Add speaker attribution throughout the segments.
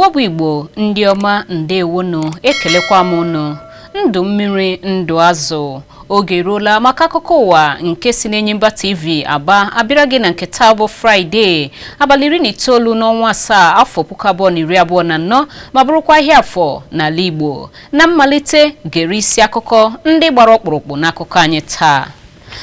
Speaker 1: Igbo bụ Igbo ndị ọma ndewonu ekelekwa m unu ndụ mmiri ndụ azụ oge ruola maka akụkọ ụwa nke si n'Enyimba TV Aba abịara gị na nke taa bụ Friday abalị 19 n'ọnwa asaa afọ 2024 ma bụrụkwa ahịa afọ n'ala Igbo. Na mmalite gere isi akụkọ ndị gbara ọkpụrụkpụ n'akụkọ anyị taa.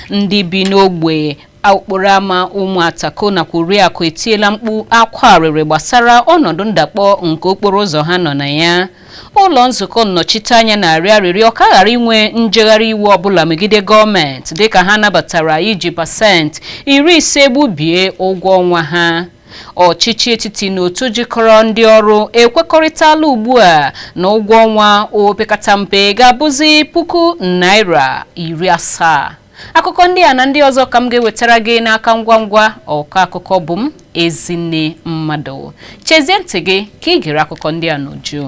Speaker 1: Ndị bi n'ogbe okporo ama Ụmụatako nakwa Oriakụ etiela mkpu akwa arịrị gbasara ọnọdụ ndakpọ nke okporo ụzọ ha nọ na ya. Ụlọ nzukọ nnọchiteanya na-arịọ arịrịọ ka ghara inwe njegharị iwu ọbụla megide gọọmenti dịka ha nabatara iji 50% gbubie ụgwọ ọnwa ha. Ọchịchị etiti na otu jikọrọ ndị ọrụ ekwekọrịtala ugbu a na ụgwọ ọnwa opekata mpe ga-abụzi Naira 70. Akụkọ ndị a na ndị ọzọ ka m ga-ewetara gị n'aka ngwa ngwa ọka akụkọ bụ m Ezinne Mmadụ. Chezie ntị gị ka ị gere akụkọ ndị a n'uju.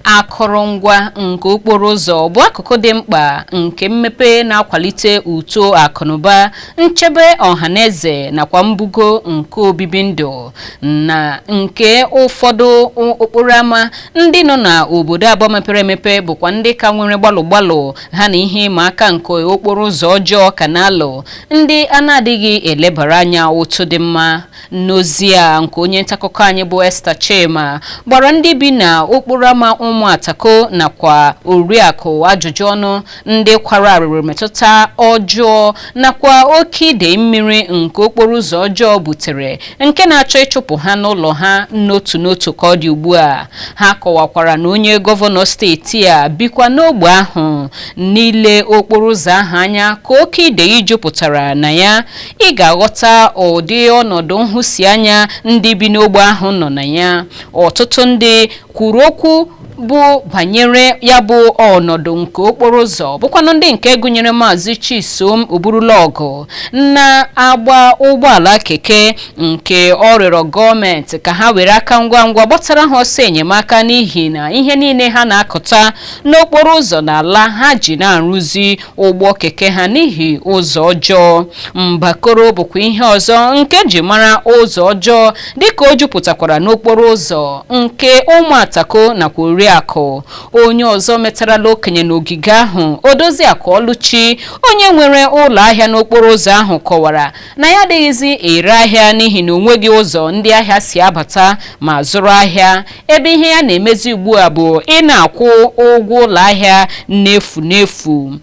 Speaker 1: Akụrụngwa nke okporo ụzọ bụ akụkụ dị mkpa nke mmepe na-akwalite uto akụnụba, nchebe ọhaneze nakwa mbugo nke obibi ndụ na nke ụfọdụ okporo ama ndị nọ na obodo abụọ mepere emepe bụkwa ndị ka nwere gbalụ ha na ihe ịma aka nke okporo ụzọ ọjọọ ka na-alụ ndị a na-adịghị elebara anya otu dị mma. N'ozi a nke onye ntaakụkọ anyị bụ Esther Chima gbara ndị bi na okporo ama Ụmụatako nakwa Oriakụ ajụjụ ọnụ ndị kwara arịrị metụta ọjọọ nakwa oke idei mmiri nke okporo ụzọ ọjọọ butere nke na-achọ ịchụpụ ha n'ụlọ ha n'otu ka ọ dị ugbu a. Ha kọwakwara na onye gọvanọ steeti a bikwa n'ogbe ahụ niile okporo ụzọ ahụ anya ka oke idei jupụtara na ya. Ị ga-aghọta ụdị ọnọdụ nhụsianya ndị bi n'ogbe ahụ nọ na ya. Ọtụtụ ndị kwuru okwu bụ banyere ya bụ ọnọdụ nke okporo ụzọ bụkwanụ ndị nke gụnyere Maazị Chisom Oburulọgụ na-agba ụgbọala keke nke ọ rịọrọ gọọmenti ka ha were aka ngwa ngwa gbatara ha ọsọ enyemaka n'ihi na ihe niile ha na-akụta n'okporo ụzọ n'ala ha ji na-arụzi ụgbọ keke ha n'ihi ụzọ ọjọọ. Mbakoro bụkwa ihe ọzọ nke ji mara ụzọ ọjọọ dịka o jupụtakwara n'okporo ụzọ nke Ụmụatako nakwa Oriakụ. Onye ọzọ metarala okenye n'ogige ahụ, Odoziakụ Oluchi, onye nwere ụlọ ahịa n'okporo ụzọ ahụ, kọwara na ya adịghịzi ere ahịa n'ihi na onweghị ụzọ ndị ahịa si abata ma zụrụ ahịa, ebe ihe ya na-emezi ugbu a bụ ị na-akwụ ụgwọ ụlọ ahịa n'efu.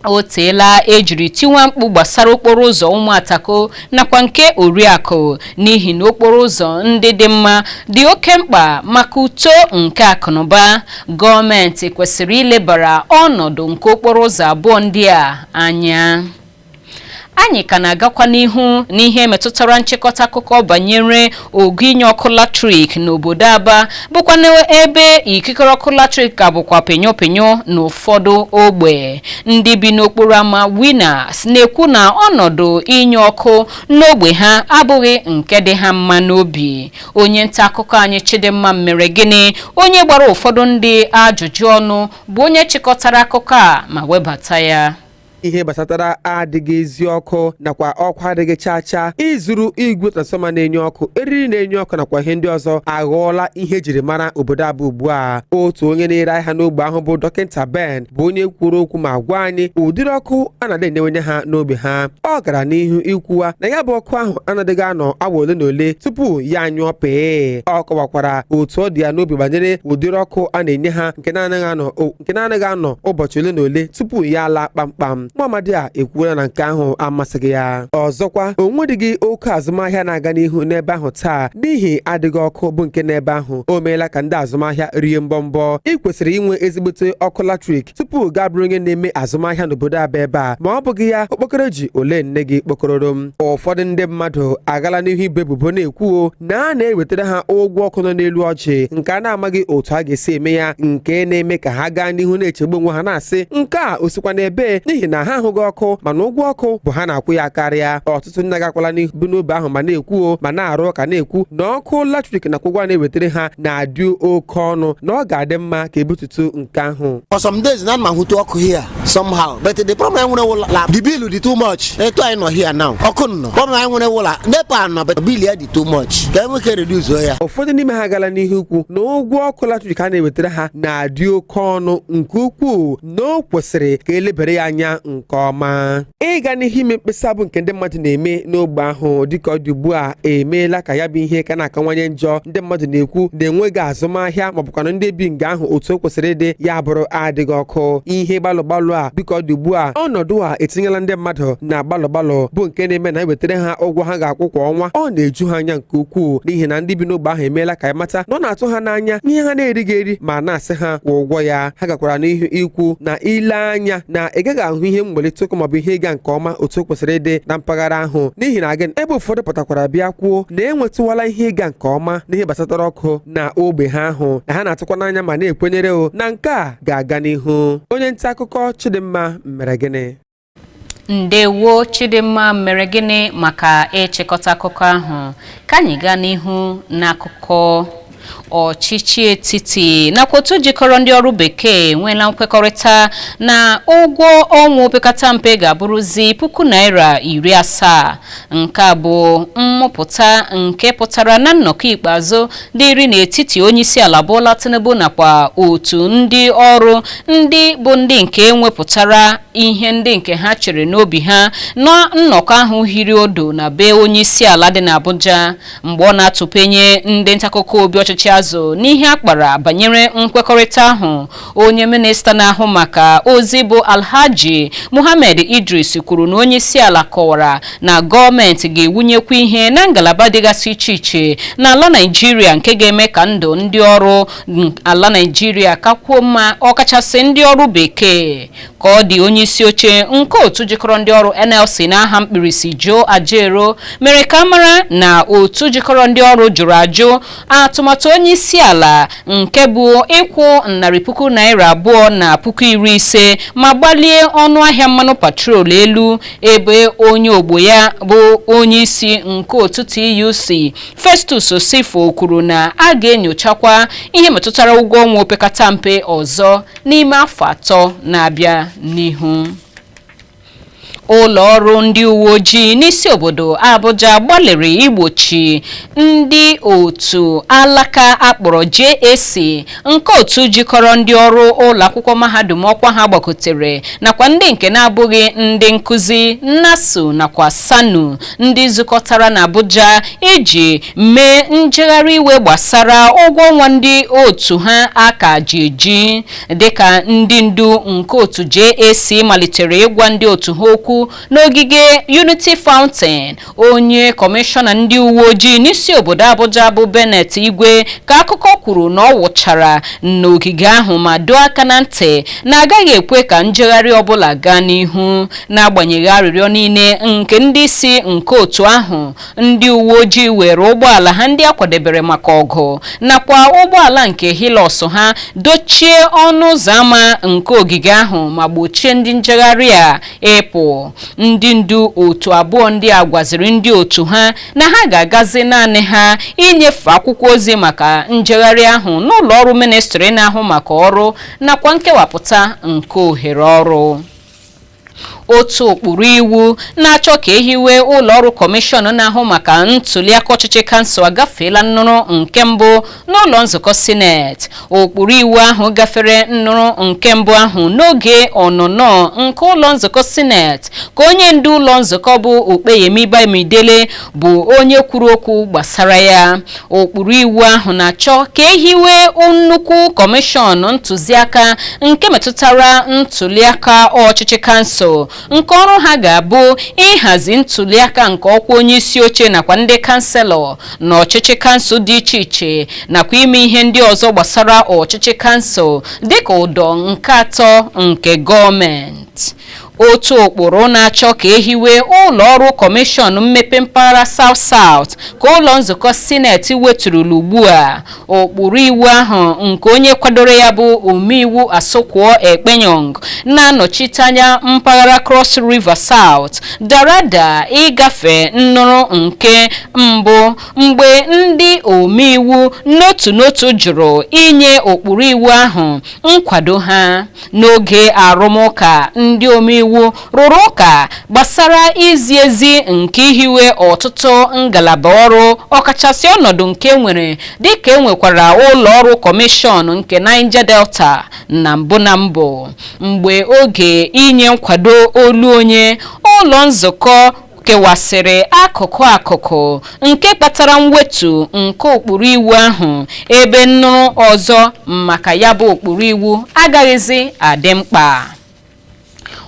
Speaker 1: O teela ejiri tiwa mkpu gbasara okporo ụzọ Ụmụatako nakwa nke Oriakụ n'ihi na okporo ụzọ ndị dị mma dị oke mkpa maka uto nke akụnụba. Gọọmenti kwesịrị ilebara ọnọdụ nke okporo ụzọ abụọ ndị a anya. Anyị ka na-agakwa n'ihu n'ihe metụtara nchịkọta akụkọ banyere ogo inye ọkụ latrik n'obodo Aba bụkwa n'ebe ikikere ọkụ latrik ka bụkwa penyo n'ụfọdụ ogbe. Ndị bi n'okporo ama Winners na-ekwu na ọnọdụ inye ọkụ n'ogbe ha abụghị nke dị ha mma n'obi. Onye nta akụkọ anyị Chidimma mere gịnị, onye gbara ụfọdụ ndị ajụjụ ọnụ, bụ onye chịkọtara akụkọ a ma webata ya.
Speaker 2: Ihe gbasatara adịghị ezi ọkụ nakwa ọkụ adịghị chacha, ịzụrụ igwe transfọma na-enye ọkụ, eriri na-enye ọkụ nakwa ihe ndị ọzọ aghọọla ihe ejiri mara obodo Aba ugbu a. Otu onye na-ere ahịa n'ogbe ahụ bụ Dọkịta Ben bụ onye kwuru okwu ma gwa anyị ụdịrị ọkụ a na-enyewenye ha n'ogbe ha. Ọ gara n'ihu ikwuwa na ya bụ ọkụ ahụ anaghị anọ awa ole na ole tupu ya anyụọ pee. Ọ kọwakwara otu ọ dị ya n'obi banyere ụdịrị ọkụ a na-enye ha nke na-anaghị anọ ụbọchị ole na ole tupu ya laa kpamkpam. Muhammadu a ekwuola na nke ahụ amasịghị ya. Ọzọkwa, o nwedịghị oke azụmahịa na-aga n'ihu n'ebe ahụ taa n'ihi adịghị ọkụ bụ nke n'ebe ahụ. O meela ka ndị azụmahịa rie mbọmbọ. Ị kwesịrị inwe ezigbote ọkụ latrik tupu gaa bụrụ onye na-eme azụmahịa n'obodo Aba ebe a, ma ọ bụghị ya okpokoro ji ole nne gị kpokọrọrọ m. Ụfọdụ ndị mmadụ agala n'ihu ibe ebubo na-ekwuo na a na-ewetara ha ụgwọ ọkụ nọ n'elu ọjị nke a na-amaghị otu a ga-esi eme ya, nke na-eme ka ha gaa n'ihu na-echegbu onwe ha na-asị nke a osikwa n'ebe n'ihi na na ha ahụghị ọkụ mana ụgwọ ọkụ bụ ha na-akwụ ya karịa. Ọtụtụ ndị agakwala n'ihu n'obe ahụ ma na-ekwu ma na-arụ ụka na-ekwu na ọkụ latrik na ụgwọ na-ewetara ha na-adị oke ọnụ na ọ ga-adị mma ka ebututu nke ahụ.
Speaker 3: For some days na mahụtu ọkụ here somehow but the problem nwere wụla the bill dị too much. Etu anyị nọ here now ọkụ nọ problem anyị nwere wụla NEPA nọ but bill ya dị too much ka enwe ka reduce ya.
Speaker 2: Ụfọdụ n'ime ha gala n'ihu ukwu na ụgwọ ọkụ latrik a na-ewetara ha na-adị oke ọnụ nke ukwuu na o kwesịrị ka elebere ya anya nke ọma. Ịga n'ihu ime mkpesa bụ nke ndị mmadụ na-eme n'ogbe ahụ dịka ọ dị ugbu a emeela ka ya bụ ihe ka na-akawanye njọ. Ndị mmadụ na-ekwu na enweghị azụmahịa maọbụkwanụ ndị bi nga ahụ otu o kwesịrị ịdị ya bụrụ adịghị ọkụ. Ihe gbalụ a dịka ọ dị ugbu a ọnọdụ a etinyela ndị mmadụ na gbalụ bụ nke na-eme na ewetara ha ụgwọ ha ga-akwụ kwa ọnwa. Ọ na-eju ha anya nke ukwuu n'ihi na ndị bi n'ogbe ahụ emeela ka ya mata na ọ na-atụ ha n'anya ihe ha na-erighị eri ma na-asị ha kwụọ ụgwọ ya. Ha gakwara n'ihu ikwu na ile anya na ị gaghị ahụ ihe mgbalite ụkwụ maọbụ ihe ịga nke ọma otu o kwesịrị ịdị na mpaghara ahụ n'ihi na gịnị ebe ụfọdụ pụtakwara bịa kwuo na enwetụwala ihe ịga nke ọma n'ihe gbasatara ọkụ na ogbe ha ahụ na ha na-atụkwa n'anya ma na-ekwenyere na nke a ga-aga n'ihu. Onye nta akụkọ Chidimma mere gịnị?
Speaker 1: Ndewo Chidimma mere gịnị maka ịchịkọta akụkọ ahụ. Ka anyị gaa n'ihu n'akụkọ ọchịchị etiti nakwa otu jikọrọ ndị ọrụ bekee nweela nkwekọrịta na ụgwọ ọnwa opekata mpe ga-abụrụzi Naira 70. Nke a bụ mmụpụta nke pụtara na nnọkọ ikpeazụ dịrị n'etiti onyeisiala Bola Tinubu nakwa otu ndị ọrụ ndị bụ ndị nke enwepụtara ihe ndị nke ha chere n'obi ha na nnọkọ ahụ hiri odo na be onyeisiala dị n'Abuja mgbe ọ na-atụpenye ndị ntaakụkọ obi ọchịchị azụ n'ihe akpara banyere nkwekọrịta ahụ. Onye minista na-ahụ maka ozi bụ Alhaji Muhammad Idris kwuru na onyeisiala kọwara na gọọmenti ga-ewunyekwa ihe na ngalaba dịgasị iche iche n'ala Naịjirịa nke ga-eme ka ndụ ndị ọrụ ala Naịjirịa kakwuo mma ọkachasị ndị ọrụ bekee. Ka ọ dị onyeisi oche nke otu jikọrọ ndị ọrụ NLC n'aha mkpirisi Joe Ajero mere ka mara na otu jikọrọ ndị ọrụ jụrụ ajụ atụmatụ onyeisiala nke bụ ịkwụ Naira 250 na 50,000 ma gbalie ọnụ ahịa mmanụ patrol elu ebe onye ogbo ya bụ onyeisi nke otu TUC Festus Osifo kwuru na a ga-enyochakwa ihe metụtara ụgwọ ọnwa opekata mpe ọzọ n'ime afọ 3 na-abịa n'ihu. Ụlọ ọrụ ndị uwe ojii n'isi obodo Abuja gbalịrị igbochi ndị otu alaka akpọrọ JSC nke otu jikọrọ ndị ọrụ ụlọ akwụkwọ mahadum ọkwa ha gbakotere nakwa ndị nke na-abụghị ndị nkụzi NASU nakwa SANU ndị zukọtara na Abuja iji mee njegharị iwe gbasara ụgwọ ọnwa ndị otu ha aka ji eji. Dịka ndị ndu nke otu JSC malitere ịgwa ndị otu ha okwu n'ogige Unity Fountain, onye kọmishọna ndị uwe ojii n'isi obodo Abuja bụ Bennett Igwe ka akụkọ kwuru na ọ wụchara n'ogige ahụ ma doo aka na ntị na agaghị ekwe ka njegharị ọbụla gaa n'ihu. N'agbanyeghị arịrịọ niile nke ndị isi nke otu ahụ, ndị uwe ojii were ụgbọala ha ndị akwadebere maka ọgụ nakwa ụgbọala nke Hilux ha dochie ọnụ ụzọ ámá nke ogige ahụ ma gbochie ndị njegharị a ịpụ. Ndị ndu otu abụọ ndị a gwaziri ndị otu ha na ha ga-agazi naanị ha inyefe akwụkwọ ozi maka njegharị ahụ n'ụlọ ọrụ ministri na-ahụ maka ọrụ nakwa nkewapụta nke ohere ọrụ. Otu ụkpụrụ iwu na-achọ ka ehiwe ụlọ ọrụ kọmishọn na-ahụ maka ntụliaka ọchịchị kansụl agafeela nnụrụ nke mbụ n'ụlọ nzukọ sineti. Ụkpụrụ iwu ahụ gafere nnụrụ nke mbụ ahụ n'oge ọnụnọ nke ụlọ nzukọ sineti ka onye ndu ụlọ nzukọ bụ Okpeyemi Bamidele bụ onye kwuru okwu gbasara ya. Ụkpụrụ iwu ahụ na-achọ ka ehiwe nnukwu kọmishọn ntụziaka nke metụtara ntụliaka ọchịchị kansụl nke ọrụ ha ga-abụ ịhazi ntụliaka nke ọkwa onye isi oche nakwa ndị kanselọ na ọchịchị kansụl dị iche iche nakwa ime ihe ndị ọzọ gbasara ọchịchị kansụl dịka ụdọ nke 3 nke gọọmenti. otu ụkpụrụ na-achọ ka ehiwe ụlọ ọrụ kọmishọn mmepe mpaghara South South ka ụlọ nzukọ sineti weturula ugbu a. Ụkpụrụ iwu ahụ nke onye kwadoro ya bụ omeiwu Asokwo Ekpenyong na-anọchite anya mpaghara Cross River South dara ada ịgafe nnụrụ nke mbụ mgbe ndị omeiwu n'otu jụrụ inye ụkpụrụ iwu ahụ nkwado ha. N'oge arụmụka, ndị omeiwu rụrụ ụka gbasara izi ezi nke ihiwe ọtụtụ ngalaba ọrụ ọkachasị ọnọdụ nke nwere dịka enwekwara ụlọ ọrụ kọmishọn nke Niger Delta na mbụ mgbe oge inye nkwado olu onye ụlọ nzukọ kewasịrị akụkụ nke kpatara mwetu nke ụkpụrụ iwu ahụ ebe nnụrụ ọzọ maka ya bụ ụkpụrụ iwu agaghịzi adị mkpa.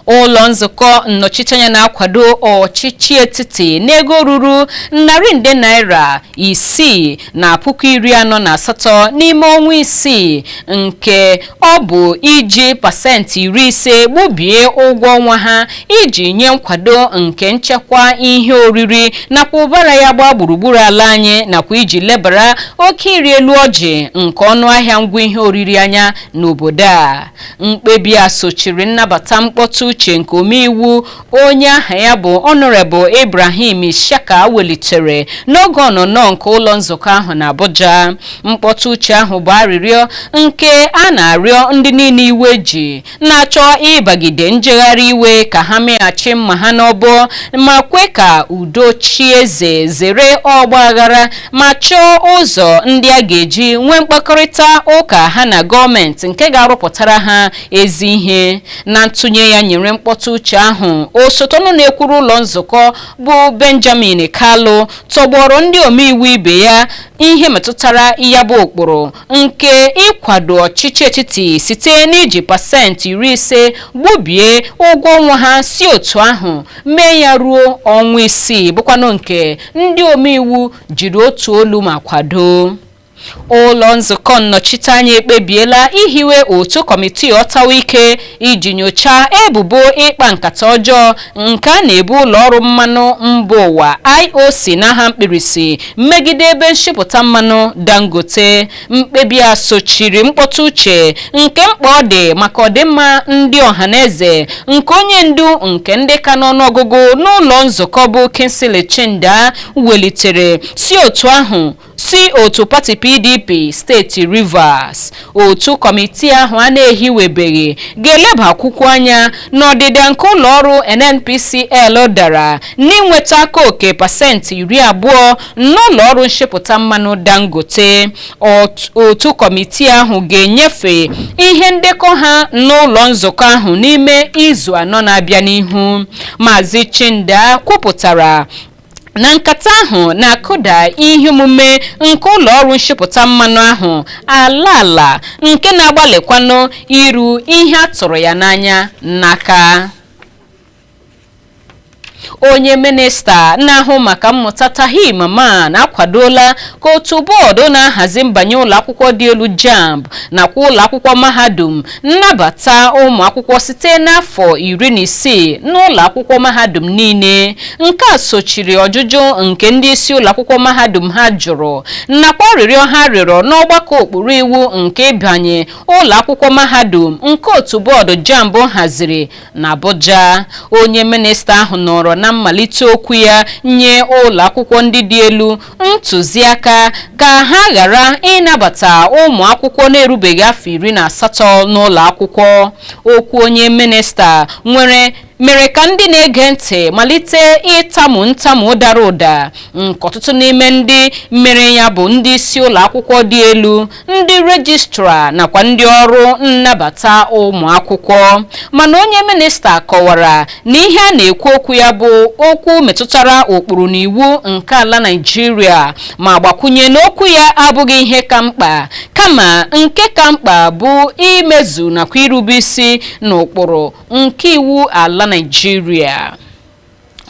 Speaker 1: Ụlọ nzukọ nnọchiteanya na-akwado ọchịchị etiti n'ego ruru narị nde naira 648 n'ime ọnwa isii nke ọ bụ iji pasentị 50 gbubie ụgwọ ọnwa ha iji nye nkwado nke nchekwa ihe oriri nakwa ụbara ya gbaa gburugburu ala anyị nakwa iji lebara oke iri elu ọjị nke ọnụahịa ngwa ihe oriri anya n'obodo a. Mkpebi a sochiri nnabata mkpọtụ uche nke omeiwu onye aha ya bụ Honorable Ibrahim Ishaka welitere n'oge ọnọnọ nke ụlọ nzukọ ahụ na Abuja. Mkpọtụ uche ahụ bụ arịrịọ nke a na-arịọ ndị niile iwe ji na-achọ ịbagide njegharị iwe ka ha meghachi mma ha n'ọbọ ma kwe ka udo chie eze, zere ọgba aghara ma chọọ ụzọ ndị a ga-eji nwee mkpakọrịta ụka ha na gọọmenti nke ga-arụpụtara ha ezi ihe. Na ntụnye ya nyere mkpọtụ uche ahụ, osote ọnụ na-ekwuru ụlọ nzukọ bụ Benjamin Kalu tọgbọrọ ndị omeiwu ibe ya ihe metụtara ya bụ ụkpụrụ nke ịkwado ọchịchị etiti site n'iji pasentị 50 gbubie ụgwọ ọnwa ha si otu ahụ mee ya ruo ọnwa isii bụkwanụ nke ndị omeiwu jiri otu olu ma kwado. Ụlọ nzukọ nnọchiteanya ekpebiela ihiwe otu kọmitii ọtawa ike iji nyochaa ebubo ịkpa nkata ọjọọ nke a na-ebu ụlọ ọrụ mmanụ mba ụwa IOC n'aha mkpirisi megide ebe nshipụta mmanụ Dangote. Mkpebi a sochiri mkpọtụ uche nke mkpa ọ dị maka ọdịmma ndị ọhaneze nke onye ndu nke ndị ka n'ọnụọgụgụ n'ụlọ nzukọ bụ Kingsley Chinda welitere si otu pati PDP steeti Rivers. Otu kọmitii ahụ a na-ehiwebeghị ga-eleba akwụkwọ anya n'ọdịda nke ụlọ ọrụ NNPCL dara n'inweta aka oke pasentị 20 n'ụlọ ọrụ nshipụta mmanụ Dangote. Otu kọmitii ahụ ga-enyefe ihe ndekọ ha n'ụlọ nzukọ ahụ n'ime izu 4 na-abịa n'ihu. Maazị Chinda kwupụtara na nkata ahụ na-akụda ihe omume nke ụlọ ọrụ nshipụta mmanụ ahụ ala nke na-agbalịkwanụ iru ihe a tụrụ ya n'anya n'aka. Onye minista na-ahụ maka mmụta Tahir Mamman akwadola ka otu bọọdụ na-ahazi mbanye ụlọ akwụkwọ dị elu JAMB nakwa ụlọ akwụkwọ mahadum nnabata ụmụ akwụkwọ site n'afọ 16 n'ụlọ akwụkwọ mahadum niile. Nke a sochiri ọjụjụ nke ndị isi ụlọ akwụkwọ mahadum ha jụrụ nakwa arịrịọ ha rịọrọ n'ọgbakọ ụkpụrụ iwu nke ịbanye ụlọ akwụkwọ mahadum nke otu bọọdụ JAMB haziri na Abuja. Onye minista ahụ nọrọ na mmalite okwu ya nye ụlọ akwụkwọ ndị dị elu ntụziaka ka ha ghara ịnabata ụmụ akwụkwọ na-erubeghị afọ 18 n'ụlọ akwụkwọ. Okwu onye minista mere ka ndị na-ege ntị malite ịtamu dara ụda nke ọtụtụ n'ime ndị mere ya bụ ndị isi ụlọ akwụkwọ dị elu, ndị rejistra nakwa ndị ọrụ nnabata ụmụ akwụkwọ. Mana onye minista kọwara na ihe a na-ekwu okwu ya bụ okwu metụtara ụkpụrụ na iwu nke ala Naịjirịa, ma gbakwunye na okwu ya abụghị ihe ka mkpa, kama nke ka mkpa bụ imezu nakwa irube isi n'ụkpụrụ nke iwu ala Nigeria.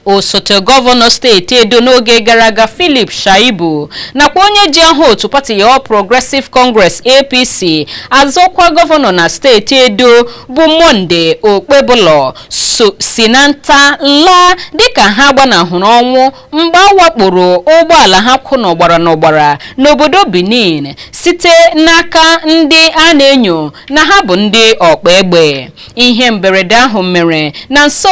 Speaker 1: osote gọvanọ steeti Edo n'oge gara aga Philip Shaibu nakwa onye ji aha otu pati All Progressive Congress APC azọkwa gọvanọ na steeti Edo bụ Monday Okpebolo si na nta laa dịka ha gbanahụrụ ọnwụ mgbe a wakporo ụgbọala ha kwụ n'ọgbara n'obodo Benin site n'aka ndị a na-enyo na ha bụ ndị ọkpa egbe. Ihe mberede ahụ mere na nso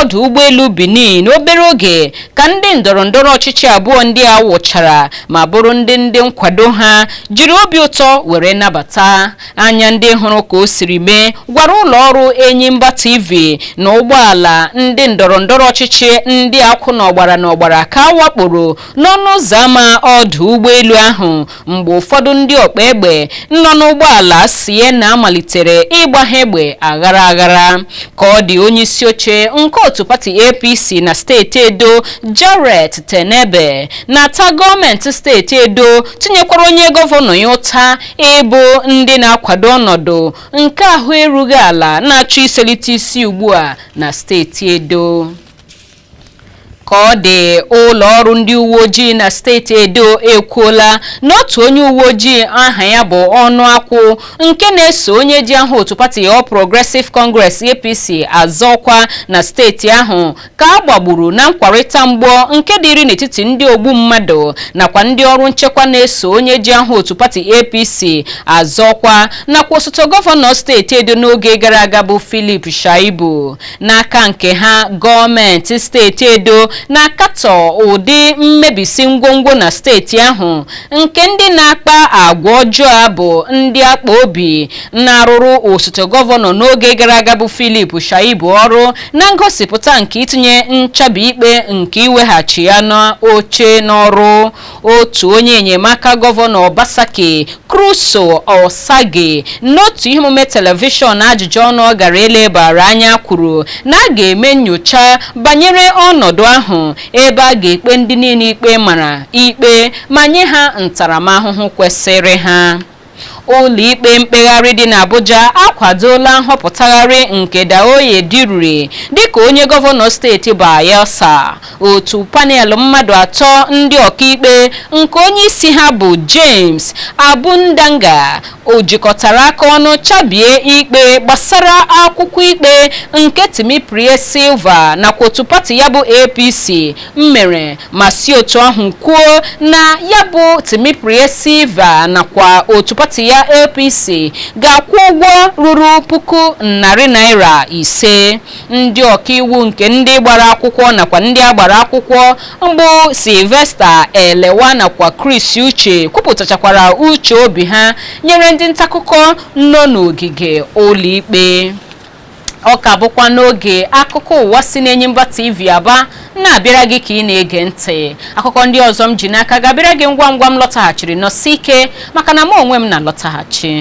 Speaker 1: ọdụ ụgbọelu Benin n'obere oge ka ndị ndọrọndọrọ ọchịchị abụọ ndị a wụchara ma bụrụ ndị nkwado ha jiri obi ụtọ were nabata. Anya ndị hụrụ ka o siri mee gwara ụlọ ọrụ Enyimba TV na ụgbọala ndị ndọrọndọrọ ọchịchị ndị akwụ n'ọgbara ka a wakporo n'ọnụ ụzọ ámá ọdụ ụgbọelu ahụ mgbe ụfọdụ ndị ọkpa egbe nọ n'ụgbọala Sienna malitere ịgba ha egbe aghara ka ọ dị onye isi oche nke otu pati APC na steeti Edo Jarrett Tenebe na-ata gọọmenti steeti Edo tinyekwara onye gọvanọ ya ụta ịbụ ndị na-akwado ọnọdụ nke ahụ erughị ala na-achọ iselite isi ugbu a na steeti Edo. Ka ọ dị ụlọ ọrụ ndị uwe ojii na steeti Edo ekwuola na otu onye uwe ojii aha ya bụ Ọnụakwụ nke na-eso onye ji aha otu pati All Progressive Congress APC azọkwa na steeti ahụ ka a gbagburu na nkwarịta mgbọ nke dịrị n'etiti ndị ogbu mmadụ nakwa ndị ọrụ nchekwa na-eso onye ji aha otu pati APC azọkwa nakwa osote gọvanọ steeti Edo n'oge gara aga bụ Philip Shaibu. N'aka nke ha gọọmenti steeti Edo na-akatọ ụdị mmebisi ngwongwo na steeti ahụ nke ndị na-akpa agwa ọjọọ bụ ndị akpa obi na-arụrụ osote gọvanọ n'oge gara aga bụ Philip Shaibu ọrụ na ngosipụta nke itinye nchabi ikpe nke iweghachi ya n'oche n'ọrụ. Otu onye enyemaka gọvanọ Obasaki Crusoe Osage n'otu ihe omume telivishọn ajụjụ ọnụ ọ gara elebara anya kwuru na a ga-eme nnyocha banyere ọnọdụ ahụ ebe a ga-ekpe ndị niile ikpe mara ikpe ma nye ha ntaramahụhụ kwesịrị ha. Ụlọ ikpe mkpegharị dị n'Abuja akwadola nhọpụtagharị nke Daoye Diruri dịka onye gọvanọ steeti Bayelsa. Otu panel mmadụ atọ ndị ọkaikpe nke onye isi ha bụ James Abundanga jikọtara aka ọnụ chabie ikpe gbasara akwụkwọ ikpe nke Timiprie Silva nakwa otu pati ya bụ APC mere ma si otu ahụ kwuo na ya bụ Timiprie Silva nakwa otu pati ya APC ga-akwụ ụgwọ ruru N1,500. Ndị ọkaiwu nke ndị gbara akwụkwọ nakwa ndị agbara akwụkwọ mbụ Sylvester Elewa nakwa Chris Uche kwupụtachakwara uche obi ha nyere ndị ntaakụkọ nọ n'ogige ụlọikpe. Ọ ka bụkwa n'oge akụkọ ụwa si n'Enyimba TV Aba na-abịara gị ka ị na-ege ntị. Akụkọ ndị ọzọ m ji n'aka ga-abịara gị ngwa ngwa m lọtaghachiri nọsi ike maka na m onwe m na-alọtaghachi.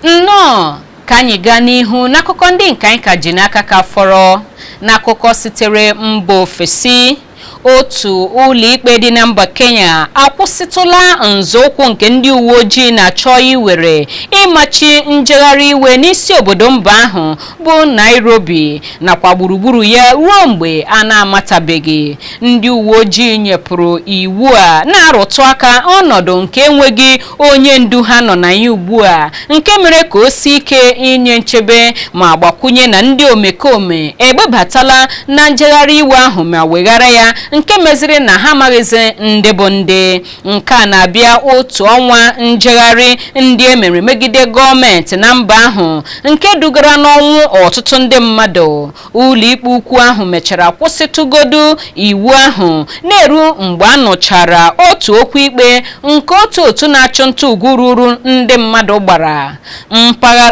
Speaker 1: Nnọọ ka anyị gaa n'ihu n'akụkọ ndị nke anyị ka ji n'aka ka fọrọ. N'akụkọ sitere mba ofesi, otu ụlọikpe dị na mba Kenya akwụsịtụla nzọụkwụ nke ndị uwe ojii na-achọ iwere ịmachi njegharị iwe n'isi obodo mba ahụ bụ Nairobi nakwa gburugburu ya ruo mgbe a na-amatabeghị. Ndị uwe ojii nyepụrụ iwu a na-arụtụ aka ọnọdụ nke enweghị onye ndu ha nọ na ya ugbu a, nke mere ka o sie ike inye nchebe ma gbakwunye na ndị omekome egbebatala na njegharị iwe ahụ ma weghara ya, nke meziri na ha amaghịzi ndị bụ ndị. Nke a na-abịa otu ọnwa njegharị ndị emere megide gọọmenti na mba ahụ nke dugara n'ọnwụ ọtụtụ ndị mmadụ. Ụlọikpe ukwu ahụ mechara kwụsịtụgodu iwu ahụ na-eru mgbe a nụchara otu okwu ikpe nke otu na-achụ nta ugwu ruru ndị mmadụ gbara.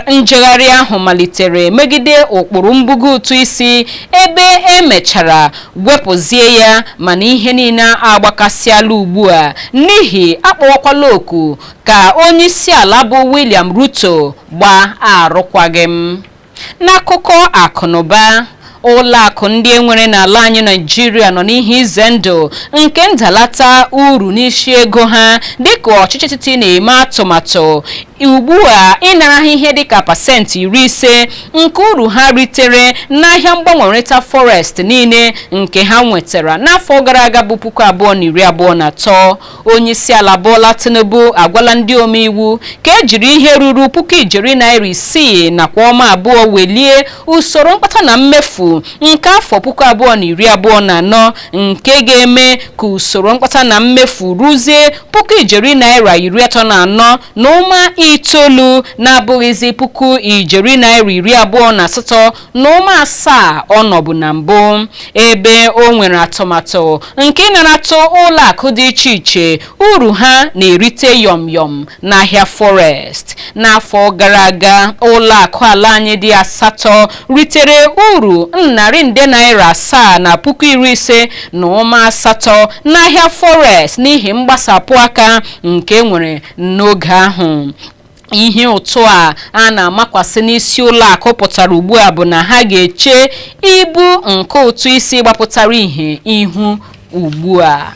Speaker 1: Njegharị ahụ malitere megide ụkpụrụ mbugo ụtụ isi ebe emechara wepụzie ya mana ihe niile agbakasịala ugbu a n'ihi akpọwakwala oku ka onye isi ala bụ William Ruto gbaa arụkwaghịm. N'akụkọ akụnụba, ụlọakụ ndị enwere n'ala anyị Naịjirịa nọ n'ihe ize ndụ nke ndalata uru n'isi ego ha dịka ọchịchị etiti na-eme atụmatụ ugbu a ịnara ha ihe dịka pasentị 50 nke uru ha ritere n'ahịa mgbanwerịta forest niile nke ha nwetara n'afọ gara aga bụ 2023. Onye isi ala Bola Tinubu agwala ndị omeiwu ka ejiri ihe ruru $600 nakwa ọma abụọ welie usoro mkpata na mmefu nke afọ 2024 nke ga-eme ka usoro mkpata na mmefu ruzie $1,034 na ụma itoolu na-abụghịzi $1,028 na ụma asaa ọnọbụ na mbụ, ebe o nwere atụmatụ nke ịnaratụ ụlọakụ dị iche iche uru ha na-erite yọm n'ahịa forest. N'afọ gara aga ụlọakụ ala anyị dị 8 ritere uru $750 na $50,800 n'ahịa forest n'ihi mgbasapụ aka nke nwere n'oge ahụ. Ihe ụtụ a na-amakwasị n'isi ụlọakụ pụtara ugbu a bụ na ha ga-eche ibu nke ụtụ isi gbapụtara ihe ihu ugbu a.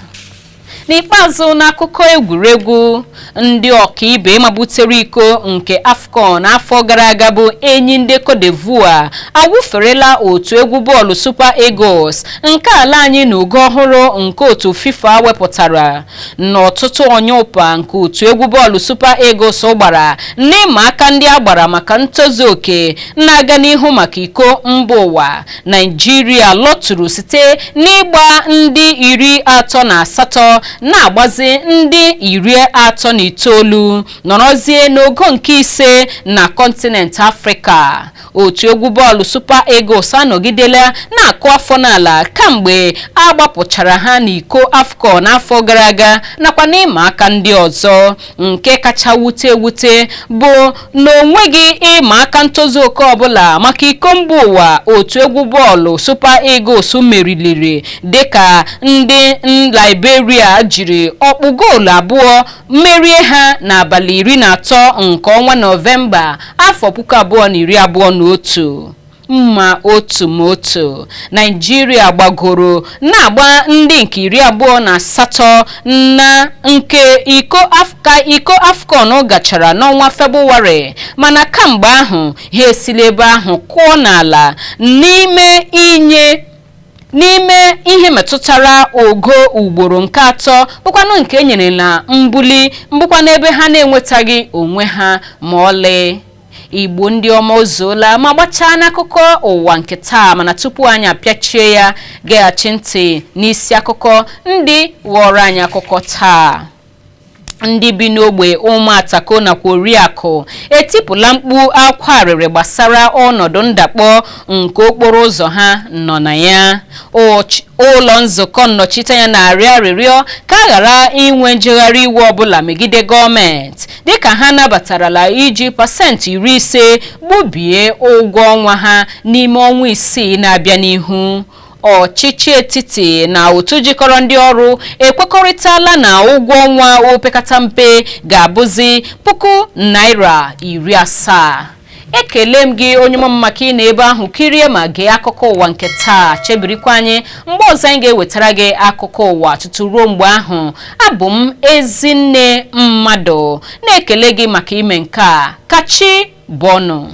Speaker 1: N'ikpeazụ n'akụkọ egwuregwu, ndị ọkaibe mabutere iko nke AFCON afọ gara aga bụ enyi ndị Cote d'Ivoire awụferela otu egwu bọọlụ Super Eagles nke ala anyị n'ogo ọhụrụ nke otu FIFA wepụtara. N'ọtụtụ onye ụpa nke otu egwu bọọlụ Super Eagles gbara n'ịma aka ndị agbara maka ntozu oke na-aga n'ihu maka iko mba ụwa, Nigeria lọtụrụ site n'ịgba ndị 38 na-agbazi ndị 39 nọrọzie n'ogo nke 5 na kọntinent Afrịka. Otu egwu bọọlụ Super Eagles anọgidela na-akụ afọ n'ala kamgbe agbapụchara ha n'iko AFCON n'afọ gara aga nakwa n'ịma aka ndị ọzọ. Nke kacha wute bụ na onweghị ịma aka ntozu oke ọbụla maka iko mba ụwa otu egwu bọọlụ Super Eagles meriliri dịka ndị Liberia jiri ọkpụ goolu 2 merie ha n'abalị 13 nke ọnwa Nọvemba afọ 2021. Mma otu Nigeria gbagoro na-agba ndị nke 28 na nke iko AFCON gachara n'ọnwa Febụwarị, mana kamgbe ahụ ha esila ebe ahụ kụọ n'ala n'ime ihe metụtara ogo ugboro nke 3 bụkwanụ nke enyere na mbụkwa n'ebe ha na-enwetaghị onwe ha ma ọlị. Igbo ndị ọma ozuola ma gbachaa n'akụkọ ụwa nke taa, mana tupu anyị apịachie ya geghachi ntị n'isi akụkọ ndị ghọrọ anyị akụkọ taa. Ndị bi n'ogbe Ụmụatako nakwa Oriakụ etipụla mkpu akwa arịrị gbasara ọnọdụ ndakpọ nke okporo ụzọ ha nọ na ya. Ụlọ nzukọ nnọchiteanya na-arịọ arịrịọ ka a ghara inwe njegharị iwe ọbụla megide gọọmenti dịka ha nabatarala iji pasentị 50 gbubie ụgwọ ọnwa ha n'ime ọnwa 6 na-abịa n'ihu. Ọchịchị etiti na otu jikọrọ ndị ọrụ ekwekọrịtala na ụgwọ ọnwa opekata mpe ga-abụzi $70,000. Ekele m gị onye maka ị na ebe ahụ kirie ma gee akụkọ ụwa nke taa. Chebirikwa anyị mgbe ọzọ anyị ga-ewetara gị akụkọ ụwa tutu ruo mgbe ahụ. Abụ m Ezinne Mmadụ na-ekele gị maka ime nke a. Kachi bọnụ.